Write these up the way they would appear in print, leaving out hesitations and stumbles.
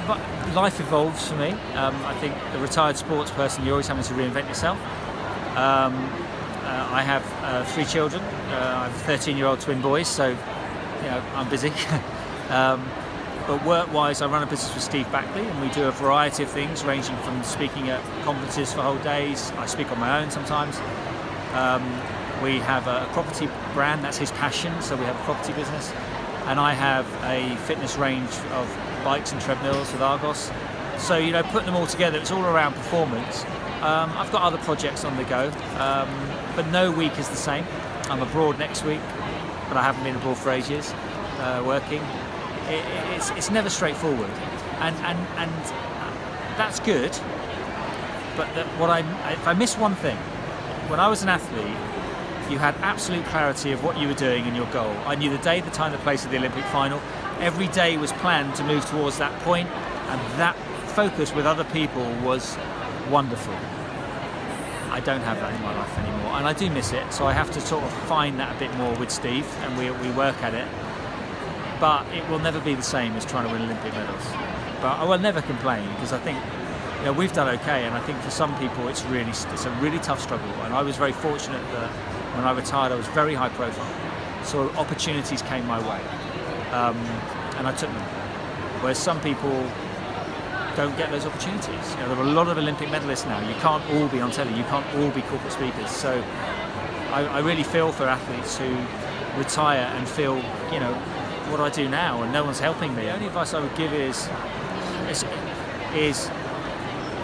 but life evolves for me. I think the retired sports person, you're always having to reinvent yourself. I have 3 children. I have 13-year-old twin boys, so I'm busy. But work-wise, I run a business with Steve Backley, and we do a variety of things, ranging from speaking at conferences for whole days. I speak on my own sometimes. We have a property brand, that's his passion, so we have a property business. And I have a fitness range of bikes and treadmills with Argos. So, putting them all together, it's all around performance. I've got other projects on the go, but no week is the same. I'm abroad next week, but I haven't been abroad for ages, working. It's never straightforward, and that's good. But if I miss one thing, when I was an athlete, you had absolute clarity of what you were doing and your goal. I knew the day, the time, the place of the Olympic final. Every day was planned to move towards that point, and that focus with other people was wonderful. I don't have that in my life anymore, and I do miss it, so I have to sort of find that a bit more with Steve, and we work at it. But it will never be the same as trying to win Olympic medals. But I will never complain, because I think we've done okay, and I think for some people it's a really tough struggle. And I was very fortunate that when I retired I was very high profile, so opportunities came my way, and I took them. Whereas some people don't get those opportunities. There are a lot of Olympic medalists now. You can't all be on telly, you can't all be corporate speakers. So I really feel for athletes who retire and feel, what do I do now, and no one's helping me. The only advice I would give is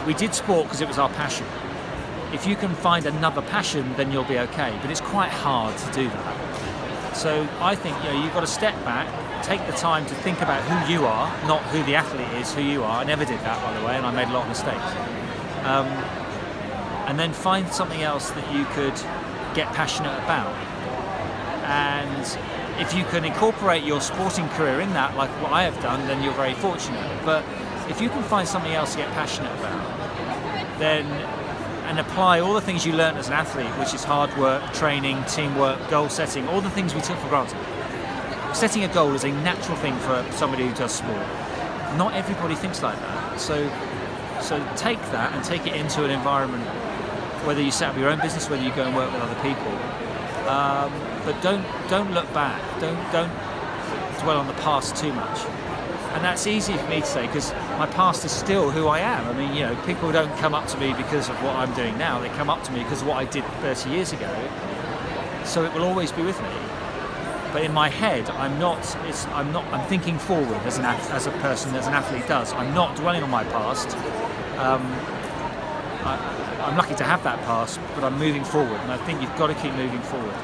we did sport because it was our passion. If you can find another passion, then you'll be okay, but it's quite hard to do that. So I think you've got to step back, take the time to think about who you are, not who the athlete is, who you are. I never did that, by the way, and I made a lot of mistakes. And then find something else that you could get passionate about. And if you can incorporate your sporting career in that, like what I have done, then you're very fortunate. But if you can find something else to get passionate about, then and apply all the things you learned as an athlete, which is hard work, training, teamwork, goal setting, all the things we took for granted. Setting a goal is a natural thing for somebody who does sport. Not everybody thinks like that. So take that and take it into an environment, whether you set up your own business, whether you go and work with other people. But don't look back. Don't dwell on the past too much. And that's easy for me to say because my past is still who I am. I mean, people don't come up to me because of what I'm doing now. They come up to me because of what I did 30 years ago. So it will always be with me. But in my head, I'm thinking forward as a person, as an athlete does. I'm not dwelling on my past. I'm lucky to have that past, but I'm moving forward, and I think you've got to keep moving forward.